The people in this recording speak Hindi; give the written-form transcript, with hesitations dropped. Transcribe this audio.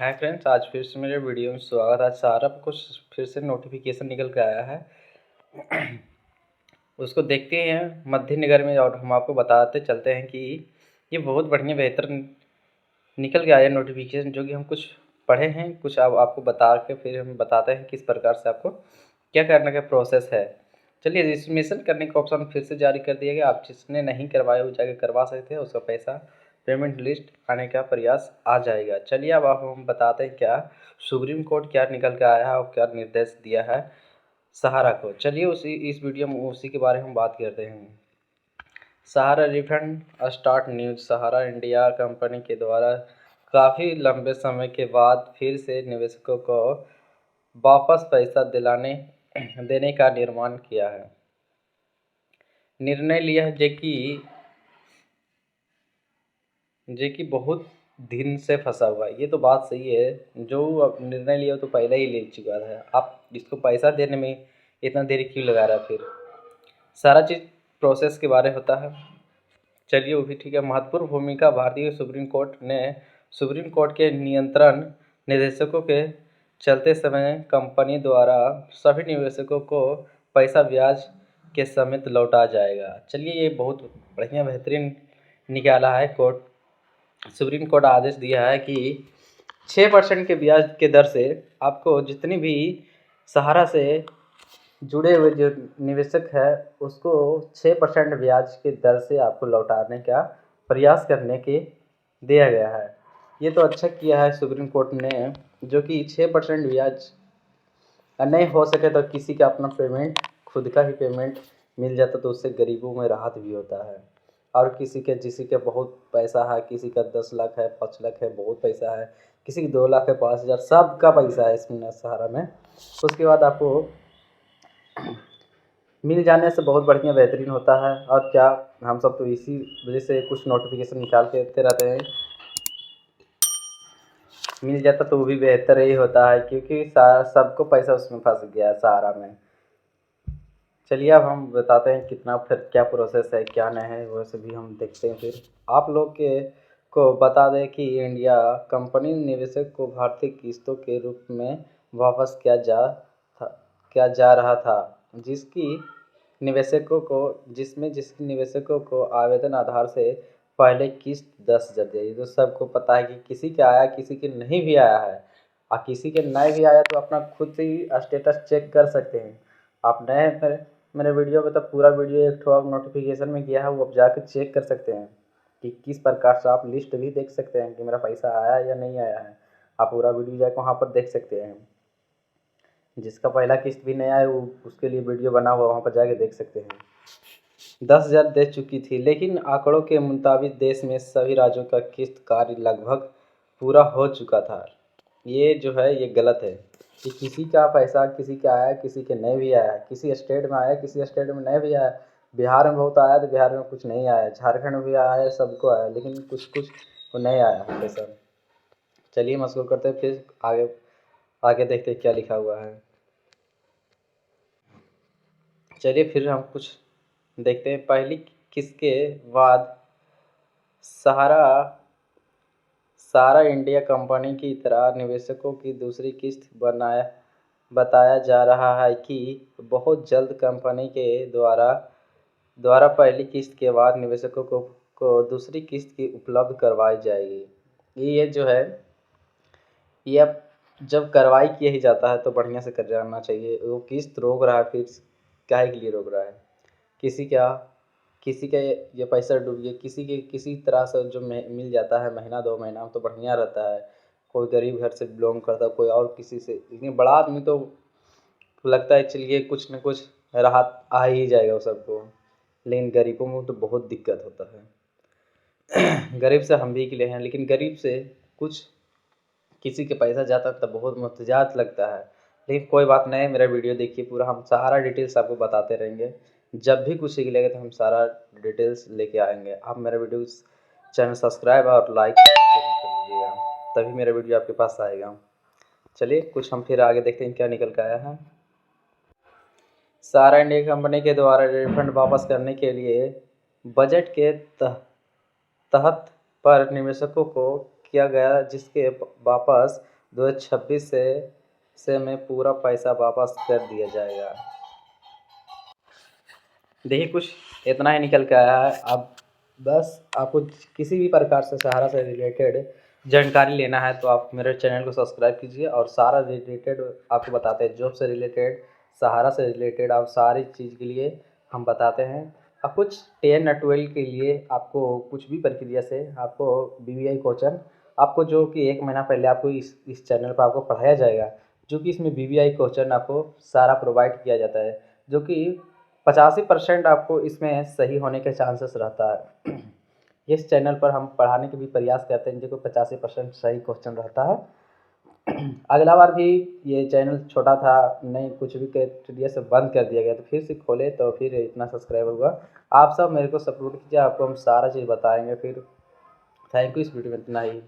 हाय फ्रेंड्स, आज फिर से मेरे वीडियो में स्वागत है। आज सारा कुछ फिर से नोटिफिकेशन निकल के आया है। उसको देखते हैं मध्य नगर में और हम आपको बताते चलते हैं कि ये बहुत बढ़िया बेहतर निकल के आया नोटिफिकेशन, जो कि हम कुछ पढ़े हैं, कुछ आपको बता के फिर हम बताते हैं किस प्रकार से आपको क्या करने का प्रोसेस है। चलिए, रजिस्ट्रेशन करने का ऑप्शन फिर से जारी कर दिया गया। आप जिसने नहीं करवाया वो जाके करवा सकते हैं, उसका पैसा पेमेंट लिस्ट आने का प्रयास आ जाएगा। चलिए अब आप हम बताते हैं क्या सुप्रीम कोर्ट क्या निकल के आया है और क्या निर्देश दिया है सहारा को। चलिए उसी इस वीडियो में उसी के बारे में हम बात करते हैं। सहारा रिफंड स्टार्ट न्यूज। सहारा इंडिया कंपनी के द्वारा काफ़ी लंबे समय के बाद फिर से निवेशकों को वापस पैसा देने का निर्माण किया है। निर्णय लिया है जे कि बहुत दिन से फंसा हुआ है। ये तो बात सही है, जो अब निर्णय लिया तो पहले ही ले चुका है। आप इसको पैसा देने में इतना देरी क्यों लगा रहा है? फिर सारा चीज़ प्रोसेस के बारे होता है। चलिए वो भी ठीक है। महत्वपूर्ण भूमिका भारतीय सुप्रीम कोर्ट के नियंत्रण निर्देशकों के चलते समय कंपनी द्वारा सभी निवेशकों को पैसा ब्याज के समेत लौटा जाएगा। चलिए, ये बहुत बढ़िया बेहतरीन निकाला है कोर्ट। सुप्रीम कोर्ट आदेश दिया है कि 6% के ब्याज के दर से आपको जितनी भी सहारा से जुड़े हुए जो निवेशक है उसको 6% ब्याज के दर से आपको लौटाने का प्रयास करने के दिया गया है। ये तो अच्छा किया है सुप्रीम कोर्ट ने, जो कि 6% ब्याज नहीं हो सके तो किसी का अपना पेमेंट, खुद का ही पेमेंट मिल जाता तो उससे गरीबों में राहत भी होता है। और किसी के बहुत पैसा है, किसी का 10 लाख है, 5 लाख है, बहुत पैसा है, किसी की 2 लाख है, 5,000, सबका पैसा है इसमें सहारा में। उसके बाद आपको मिल जाने से बहुत बढ़िया बेहतरीन होता है। और क्या, हम सब तो इसी वजह से कुछ नोटिफिकेशन निकाल के देते रहते हैं। मिल जाता तो वो भी बेहतर ही होता है, क्योंकि सबको पैसा उसमें फंस गया है सहारा में। चलिए अब हम बताते हैं कितना फिर क्या प्रोसेस है क्या नहीं है, वो सब भी हम देखते हैं। फिर आप लोग के को बता दें कि इंडिया कंपनी निवेशक को भारतीय किस्तों के रूप में वापस किया जा रहा था, जिसकी निवेशकों को आवेदन आधार से पहले किस्त 10,000 दी। तो सबको पता है कि किसी के आया, किसी के नहीं भी आया है। और किसी के नहीं भी आया तो अपना खुद ही स्टेटस चेक कर सकते हैं। आप नए मेरे वीडियो में तो पूरा वीडियो एक ठो नोटिफिकेशन में गया है, वो आप जाकर चेक कर सकते हैं कि किस प्रकार से आप लिस्ट भी देख सकते हैं कि मेरा पैसा आया या नहीं आया है। आप पूरा वीडियो जाकर वहाँ पर देख सकते हैं। जिसका पहला किस्त भी नहीं आया वो उसके लिए वीडियो बना हुआ, वहाँ पर जाके देख सकते हैं। 10,000 दे चुकी थी, लेकिन आंकड़ों के मुताबिक देश में सभी राज्यों का किस्त कार्य लगभग पूरा हो चुका था। ये जो है ये गलत है कि किसी का पैसा किसी का आया, किसी के नहीं भी आया। किसी स्टेट में आया, किसी स्टेट में नहीं भी आया। बिहार में बहुत आया तो बिहार में कुछ नहीं आया, झारखंड में भी आया है, सबको आया, लेकिन कुछ कुछ को नहीं आया है पैसा। चलिए हम उसको करते हैं, फिर आगे आगे देखते हैं क्या लिखा हुआ है। चलिए फिर हम कुछ देखते हैं। पहली किस्त के बाद सहारा सारा इंडिया कंपनी की तरह निवेशकों की दूसरी किस्त बताया जा रहा है कि बहुत जल्द कंपनी के द्वारा पहली किस्त के बाद निवेशकों को दूसरी किस्त की उपलब्ध करवाई जाएगी। ये जो है ये अब जब कार्रवाई किया ही जाता है तो बढ़िया से कर जाना चाहिए। वो किस्त रोक रहा है, फिर काहे के लिए रोक रहा है? किसी का किसी का ये पैसा डूब गया, किसी के किसी तरह से जो मिल जाता है महीना 2 महीना में तो बढ़िया रहता है। कोई गरीब घर से बिलोंग करता है, कोई और किसी से, लेकिन बड़ा आदमी तो लगता है चलिए कुछ न कुछ राहत आ ही जाएगा वो सबको। लेकिन गरीबों में तो बहुत दिक्कत होता है। गरीब से हम भी निकले हैं, लेकिन गरीब से कुछ किसी के पैसा जाता है तब बहुत मुफ्तजात लगता है। लेकिन कोई बात नहीं, मेरा वीडियो देखिए पूरा, हम सारा डिटेल्स आपको बताते रहेंगे। जब भी कुछ निकलेगा तो हम सारा डिटेल्स लेके आएंगे। आप मेरा वीडियो चैनल सब्सक्राइब और लाइक जरूर कर लीजिएगा, तभी मेरा वीडियो आपके पास आएगा। चलिए कुछ हम फिर आगे देखते हैं क्या निकल के आया है। सारा इंडिया कंपनी के द्वारा रिफंड वापस करने के लिए बजट के तहत पर निवेशकों को किया गया, जिसके वापस 2026 से में पूरा पैसा वापस कर दिया जाएगा। देखिए कुछ इतना ही निकल के आया है। अब बस आपको किसी भी प्रकार से सहारा से रिलेटेड जानकारी लेना है तो आप मेरे चैनल को सब्सक्राइब कीजिए, और सारा रिलेटेड आपको बताते हैं, जॉब से रिलेटेड, सहारा से रिलेटेड, आप सारी चीज़ के लिए हम बताते हैं। अब कुछ 10 या 12 के लिए आपको कुछ भी प्रक्रिया से आपको BVI कोचिंग आपको, जो कि 1 महीना पहले आपको इस चैनल पर आपको पढ़ाया जाएगा, जो कि इसमें BVI कोचिंग आपको सारा प्रोवाइड किया जाता है, जो कि 85% आपको इसमें सही होने के चांसेस रहता है। इस चैनल पर हम पढ़ाने के भी प्रयास करते हैं, जो कि 85% सही क्वेश्चन रहता है। अगला बार भी ये चैनल छोटा था, नहीं कुछ भी क्राइटेरिया से बंद कर दिया गया, तो फिर से खोले तो फिर इतना सब्सक्राइबर हुआ। आप सब मेरे को सपोर्ट कीजिए, आपको हम सारा चीज़ बताएंगे। फिर थैंक यू, इस वीडियो में इतना ही।